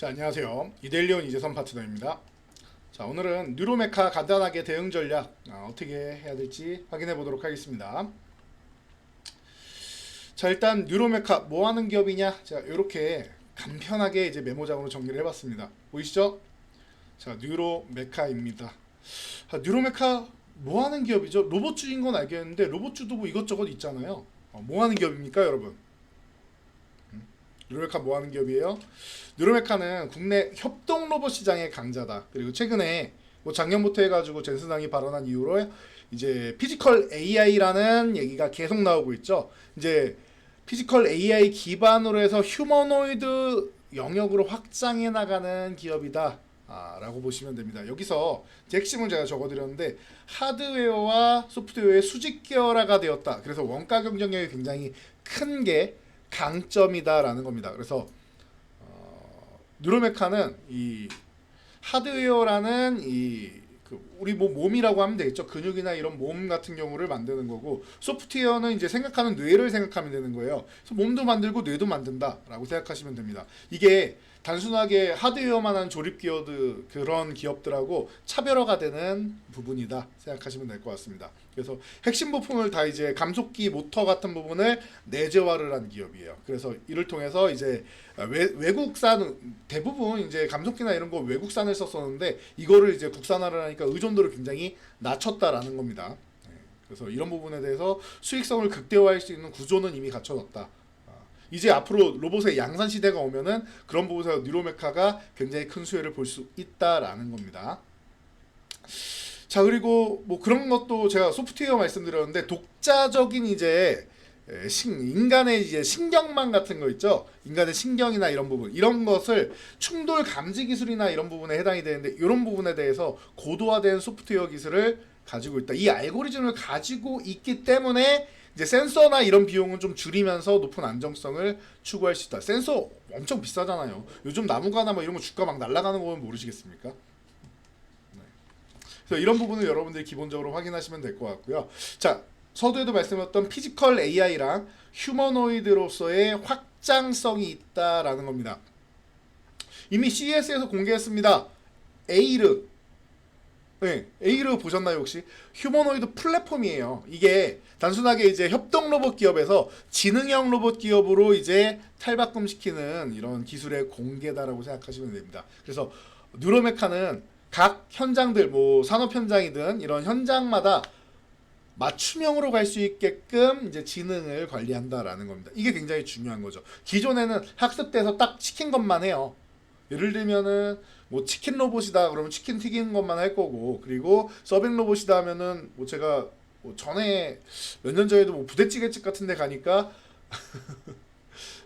자, 안녕하세요. 이데일리온 이재선 파트너입니다. 자, 오늘은 뉴로메카 간단하게 대응 전략 어떻게 해야 될지 확인해 보도록 하겠습니다. 자, 일단 뉴로메카 뭐 하는 기업이냐? 자, 이렇게 간편하게 이제 메모장으로 정리를 해봤습니다. 보이시죠? 자, 뉴로메카입니다. 자, 뉴로메카 뭐 하는 기업이죠? 로봇주인 건 알겠는데 로봇주도 뭐 이것저것 있잖아요. 뭐 하는 기업입니까, 여러분? 뉴로메카 뭐 하는 기업이에요? 뉴로메카는 국내 협동 로봇 시장의 강자다. 그리고 최근에 뭐 작년부터 해가지고 젠슨상이 발언한 이후로 이제 피지컬 AI라는 얘기가 계속 나오고 있죠. 이제 피지컬 AI 기반으로 해서 휴머노이드 영역으로 확장해 나가는 기업이다. 라고 보시면 됩니다. 여기서 제 핵심을 제가 적어드렸는데 하드웨어와 소프트웨어의 수직 계열화가 되었다. 그래서 원가 경쟁력이 굉장히 큰 게 강점이다라는 겁니다. 그래서 뉴로메카는 이 하드웨어라는 우리 뭐 몸이라고 하면 되겠죠. 근육이나 이런 몸 같은 경우를 만드는 거고, 소프트웨어는 이제 생각하는 뇌를 생각하면 되는 거예요. 그래서 몸도 만들고 뇌도 만든다라고 생각하시면 됩니다. 이게 단순하게 하드웨어만 한 조립 기어드 그런 기업들하고 차별화가 되는 부분이다 생각하시면 될 것 같습니다. 그래서 핵심 부품을 다 이제 감속기 모터 같은 부분을 내재화를 한 기업이에요. 그래서 이를 통해서 이제 외국산 대부분 이제 감속기나 이런 거 외국산을 썼었는데 이거를 이제 국산화를 하니까 의존도를 굉장히 낮췄다라는 겁니다. 그래서 이런 부분에 대해서 수익성을 극대화할 수 있는 구조는 이미 갖춰졌다. 이제 앞으로 로봇의 양산 시대가 오면은 그런 부분에서 뉴로메카가 굉장히 큰 수혜를 볼 수 있다라는 겁니다. 자, 그리고 뭐 그런 것도 제가 소프트웨어 말씀드렸는데 독자적인 이제 인간의 이제 신경망 같은 거 있죠. 인간의 신경이나 이런 부분, 이런 것을 충돌 감지 기술이나 이런 부분에 해당이 되는데 이런 부분에 대해서 고도화된 소프트웨어 기술을 가지고 있다. 이 알고리즘을 가지고 있기 때문에 이제 센서나 이런 비용은 좀 줄이면서 높은 안정성을 추구할 수 있다. 센서 엄청 비싸잖아요. 요즘 나무가나 뭐 이런 거 주가 막 날아가는 거 보면 모르시겠습니까? 네. 그래서 이런 부분을 여러분들이 기본적으로 확인하시면 될 것 같고요. 자, 서두에도 말씀드렸던 피지컬 AI랑 휴머노이드로서의 확장성이 있다라는 겁니다. 이미 CES에서 공개했습니다. 에이르. 네, 에이르 보셨나요 혹시? 휴머노이드 플랫폼이에요. 이게 단순하게 이제 협동 로봇 기업에서 지능형 로봇 기업으로 이제 탈바꿈시키는 이런 기술의 공개다라고 생각하시면 됩니다. 그래서 뉴로메카는 각 현장들, 뭐 산업 현장이든 이런 현장마다 맞춤형으로 갈 수 있게끔 이제 지능을 관리한다라는 겁니다. 이게 굉장히 중요한 거죠. 기존에는 학습돼서 딱 시킨 것만 해요. 예를 들면은 뭐 치킨 로봇이다 그러면 치킨 튀기는 것만 할 거고, 그리고 서빙 로봇이다 하면은 뭐 제가 뭐 전에 몇 년 전에도 뭐 부대찌개집 같은 데 가니까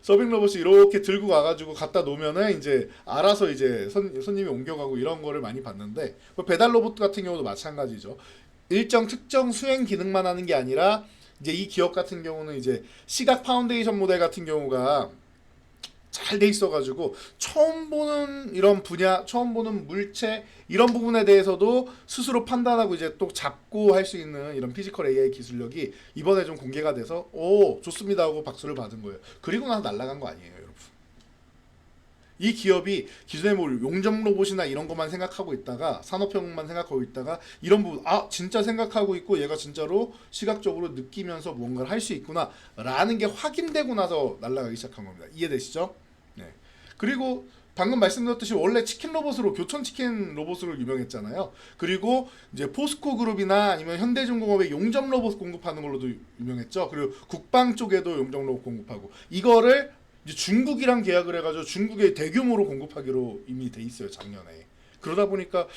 서빙 로봇이 이렇게 들고 가가지고 갖다 놓으면은 이제 알아서 이제 손님이 옮겨가고 이런 거를 많이 봤는데, 뭐 배달 로봇 같은 경우도 마찬가지죠. 일정 특정 수행 기능만 하는 게 아니라 이제 이 기업 같은 경우는 이제 시각 파운데이션 모델 같은 경우가 잘 돼 있어가지고 처음 보는 이런 분야, 처음 보는 물체 이런 부분에 대해서도 스스로 판단하고 이제 또 잡고 할 수 있는 이런 피지컬 AI 기술력이 이번에 좀 공개가 돼서 오 좋습니다 하고 박수를 받은 거예요. 그리고 나서 날아간 거 아니에요, 여러분. 이 기업이 기존에 뭐 용접 로봇이나 이런 것만 생각하고 있다가 산업형만 생각하고 있다가 이런 부분 진짜 생각하고 있고 얘가 진짜로 시각적으로 느끼면서 뭔가를 할 수 있구나 라는 게 확인되고 나서 날아가기 시작한 겁니다. 이해되시죠? 네. 그리고 방금 말씀드렸듯이 원래 치킨 로봇으로 교촌 치킨 로봇으로 유명했잖아요. 그리고 이제 포스코 그룹이나 아니면 현대중공업의 용접 로봇 공급하는 걸로도 유명했죠. 그리고 국방 쪽에도 용접 로봇 공급하고, 이거를 이제 중국이랑 계약을 해가지고 중국에 대규모로 공급하기로 이미 돼 있어요, 작년에. 그러다 보니까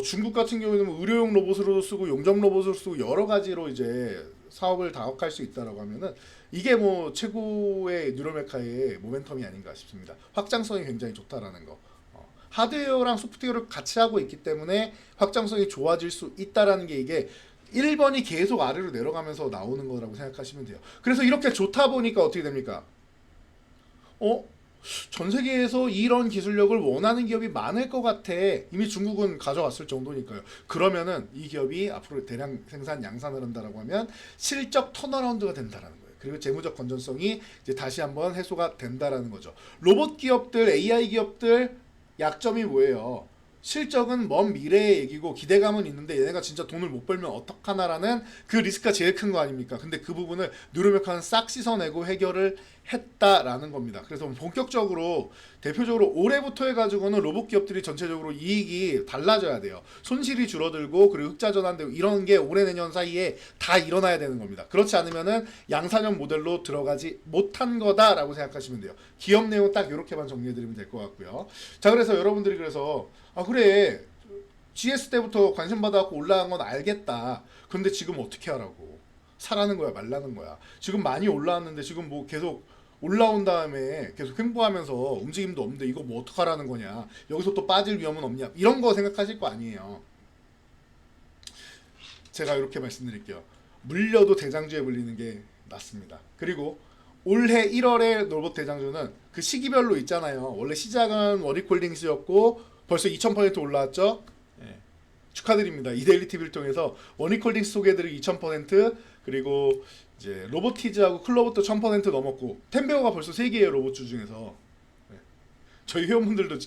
중국 같은 경우에는 뭐 의료용 로봇으로도 쓰고 용접 로봇으로 쓰고 여러 가지로 이제 사업을 다각할 수 있다라고 하면은 이게 뭐 최고의 뉴로메카의 모멘텀이 아닌가 싶습니다. 확장성이 굉장히 좋다라는 거. 하드웨어랑 소프트웨어를 같이 하고 있기 때문에 확장성이 좋아질 수 있다라는 게 이게 1번이 계속 아래로 내려가면서 나오는 거라고 생각하시면 돼요. 그래서 이렇게 좋다 보니까 어떻게 됩니까? 전 세계에서 이런 기술력을 원하는 기업이 많을 것 같아. 이미 중국은 가져왔을 정도니까요. 그러면은 이 기업이 앞으로 대량 생산 양산을 한다라고 하면 실적 턴어라운드가 된다라는 거예요. 그리고 재무적 건전성이 이제 다시 한번 해소가 된다라는 거죠. 로봇 기업들, AI 기업들 약점이 뭐예요? 실적은 먼 미래의 얘기고 기대감은 있는데 얘네가 진짜 돈을 못 벌면 어떡하나라는 그 리스크가 제일 큰 거 아닙니까? 근데 그 부분을 뉴로메카는 싹 씻어내고 해결을 했다라는 겁니다. 그래서 본격적으로 대표적으로 올해부터 해가지고는 로봇 기업들이 전체적으로 이익이 달라져야 돼요. 손실이 줄어들고 그리고 흑자 전환되고 이런 게 올해 내년 사이에 다 일어나야 되는 겁니다. 그렇지 않으면은 양산형 모델로 들어가지 못한 거다라고 생각하시면 돼요. 기업 내용 딱 이렇게만 정리해드리면 될 것 같고요. 자, 그래서 여러분들이 그래서 아 그래 GS 때부터 관심 받아갖고 올라간 건 알겠다. 근데 지금 어떻게 하라고? 사라는 거야, 말라는 거야. 지금 많이 올라왔는데 지금 뭐 계속 올라온 다음에 계속 횡보하면서 움직임도 없는데 이거 뭐 어떡하라는 거냐? 여기서 또 빠질 위험은 없냐? 이런 거 생각하실 거 아니에요. 제가 이렇게 말씀드릴게요. 물려도 대장주에 물리는 게 낫습니다. 그리고 올해 1월에 로봇 대장주는 그 시기별로 있잖아요. 원래 시작은 원익홀딩스였고 벌써 2000% 올라왔죠. 예. 축하드립니다. 이데일리 TV를 통해서 원익홀딩스 소개해드리기 2000%, 그리고 이제 로보티즈하고 클로버도 1000% 넘었고 템베오가 벌써 3개의 로봇주 중에서 예. 저희 회원분들도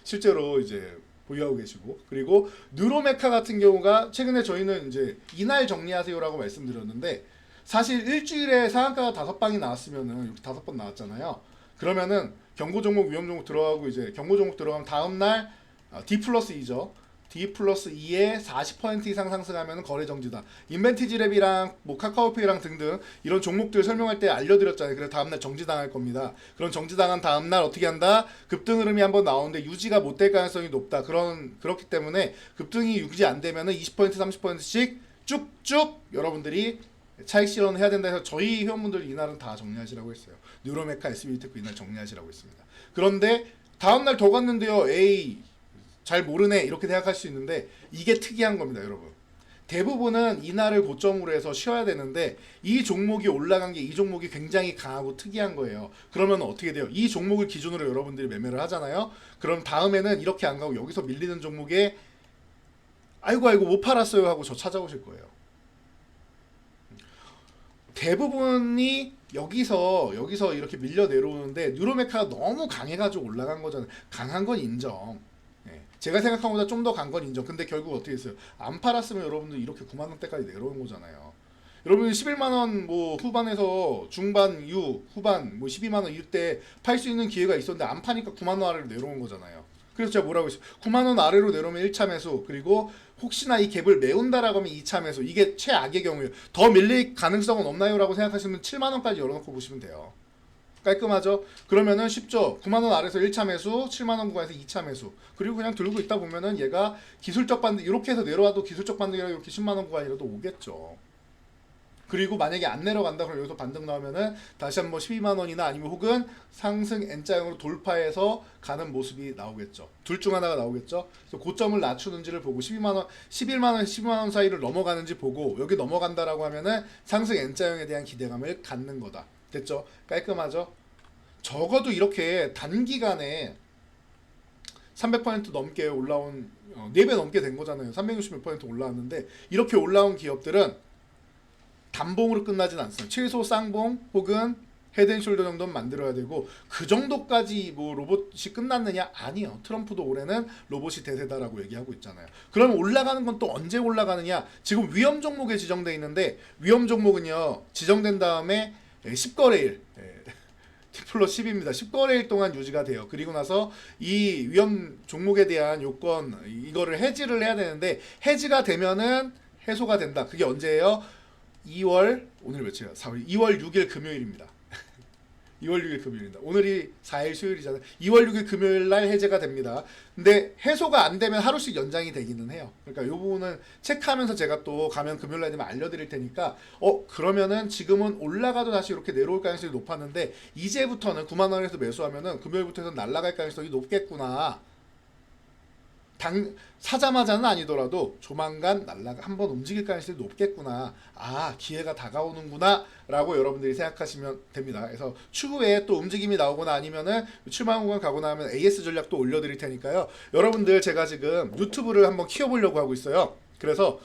실제로 이제 보유하고 계시고, 그리고 뉴로메카 같은 경우가 최근에 저희는 이제 이날 정리하세요라고 말씀드렸는데 사실 일주일에 상한가가 5방이 나왔으면은 이렇게 5번 나왔잖아요. 그러면은 경고 종목, 위험 종목 들어가고 이제 경고 종목 들어가면 다음날 D 플러스 2죠. D 플러스 2에 40% 이상 상승하면 거래 정지다. 인벤티지랩이랑 뭐 카카오페이랑 등등 이런 종목들 설명할 때 알려드렸잖아요. 그래서 다음날 정지당할 겁니다. 그런 정지당한 다음날 어떻게 한다? 급등 흐름이 한번 나오는데 유지가 못 될 가능성이 높다. 그렇기 때문에 급등이 유지 안 되면은 20% 30%씩 쭉쭉 여러분들이 차익 실현을 해야 된다 해서 저희 회원분들 이날은 다 정리하시라고 했어요. 뉴로메카 SBTech 이날 정리하시라고 했습니다. 그런데 다음날 더 갔는데요. 에이 잘 모르네 이렇게 생각할 수 있는데 이게 특이한 겁니다, 여러분. 대부분은 이날을 고점으로 해서 쉬어야 되는데 이 종목이 올라간 게 이 종목이 굉장히 강하고 특이한 거예요. 그러면 어떻게 돼요? 이 종목을 기준으로 여러분들이 매매를 하잖아요. 그럼 다음에는 이렇게 안 가고 여기서 밀리는 종목에 아이고 못 팔았어요 하고 저 찾아오실 거예요. 대부분이 여기서 이렇게 밀려 내려오는데 뉴로메카가 너무 강해가지고 올라간 거잖아요. 강한 건 인정. 예. 제가 생각한 것보다 좀 더 간 건 인정. 근데 결국 어떻게 했어요? 안 팔았으면 여러분들 이렇게 9만 원대까지 내려온 거잖아요. 여러분 11만 원 뭐 후반에서 중반 이후 후반 뭐 12만 원 이때 팔 수 있는 기회가 있었는데 안 파니까 9만 원 아래로 내려온 거잖아요. 그래서 제가 뭐라고 했어요? 9만 원 아래로 내려오면 1차 매수, 그리고 혹시나 이 갭을 메운다라고 하면 2차 매수. 이게 최악의 경우예요. 더 밀릴 가능성은 없나요? 라고 생각하시면 7만 원까지 열어놓고 보시면 돼요. 깔끔하죠? 그러면은 쉽죠? 9만 원 아래에서 1차 매수, 7만 원 구간에서 2차 매수. 그리고 그냥 들고 있다 보면은 얘가 기술적 반등, 이렇게 해서 내려와도 기술적 반등이라 이렇게 10만 원 구간이라도 오겠죠. 그리고 만약에 안 내려간다 그럼 여기서 반등 나오면은 다시 한번 12만 원이나 아니면 혹은 상승 N자형으로 돌파해서 가는 모습이 나오겠죠. 둘 중 하나가 나오겠죠. 그래서 고점을 낮추는지를 보고 12만 원, 11만 원, 12만 원 사이를 넘어가는지 보고 여기 넘어간다라고 하면은 상승 N자형에 대한 기대감을 갖는 거다. 됐죠? 깔끔하죠? 적어도 이렇게 단기간에 300% 넘게 올라온 4배 넘게 된 거잖아요. 360몇 % 올라왔는데 이렇게 올라온 기업들은 단봉으로 끝나진 않습니다. 최소 쌍봉 혹은 헤드앤숄더 정도는 만들어야 되고 그 정도까지 뭐 로봇이 끝났느냐? 아니요. 트럼프도 올해는 로봇이 대세다라고 얘기하고 있잖아요. 그럼 올라가는 건 또 언제 올라가느냐? 지금 위험 종목에 지정돼 있는데 위험 종목은요. 지정된 다음에 10거래일 T 플러스 10입니다. 10거래일 동안 유지가 돼요. 그리고 나서 이 위험 종목에 대한 요건 이거를 해지를 해야 되는데 해지가 되면은 해소가 된다. 그게 언제예요? 2월 오늘 며칠이야? 4월 2월 6일 금요일입니다. 2월 6일 금요일입니다. 오늘이 4일 수요일이잖아요. 2월 6일 금요일 날 해제가 됩니다. 근데 해소가 안 되면 하루씩 연장이 되기는 해요. 그러니까 이 부분은 체크하면서 제가 또 가면 금요일 날 되면 알려드릴 테니까 그러면은 지금은 올라가도 다시 이렇게 내려올 가능성이 높았는데 이제부터는 9만 원에서 매수하면은 금요일부터 해서 날아갈 가능성이 높겠구나. 사자마자는 아니더라도 조만간 한번 움직일 가능성이 높겠구나. 아, 기회가 다가오는구나 라고 여러분들이 생각하시면 됩니다. 그래서 추후에 또 움직임이 나오거나 아니면은 출마 구간 가거나 하면 AS 전략도 올려드릴 테니까요. 여러분들 제가 지금 유튜브를 한번 키워보려고 하고 있어요. 그래서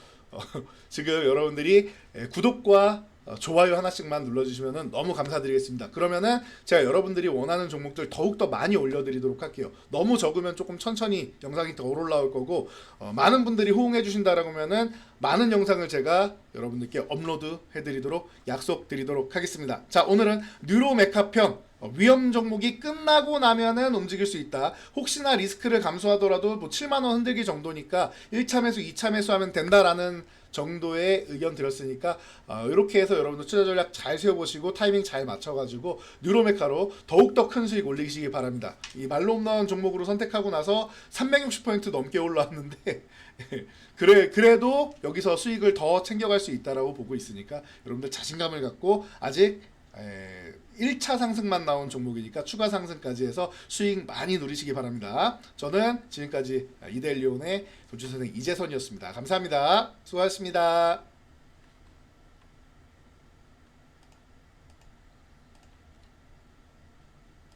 지금 여러분들이 구독과 좋아요 하나씩만 눌러주시면 너무 감사드리겠습니다. 그러면은 제가 여러분들이 원하는 종목들 더욱더 많이 올려드리도록 할게요. 너무 적으면 조금 천천히 영상이 더 올라올 거고, 많은 분들이 호응해 주신다라고 하면은 많은 영상을 제가 여러분들께 업로드 해드리도록 약속드리도록 하겠습니다. 자, 오늘은 뉴로메카편 위험 종목이 끝나고 나면은 움직일 수 있다. 혹시나 리스크를 감수하더라도 뭐 7만원 흔들기 정도니까 1차 매수, 2차 매수하면 된다라는 정도의 의견 드렸으니까 이렇게 해서 여러분들 투자 전략 잘 세워보시고 타이밍 잘 맞춰가지고 뉴로메카로 더욱더 큰 수익 올리시기 바랍니다. 이 말로 없는 종목으로 선택하고 나서 360% 넘게 올라왔는데 그래도 여기서 수익을 더 챙겨갈 수 있다라고 보고 있으니까 여러분들 자신감을 갖고 아직 1차 상승만 나온 종목이니까 추가 상승까지 해서 수익 많이 누리시기 바랍니다. 저는 지금까지 이데일리온의 도주선생 이재선이었습니다. 감사합니다. 수고하셨습니다.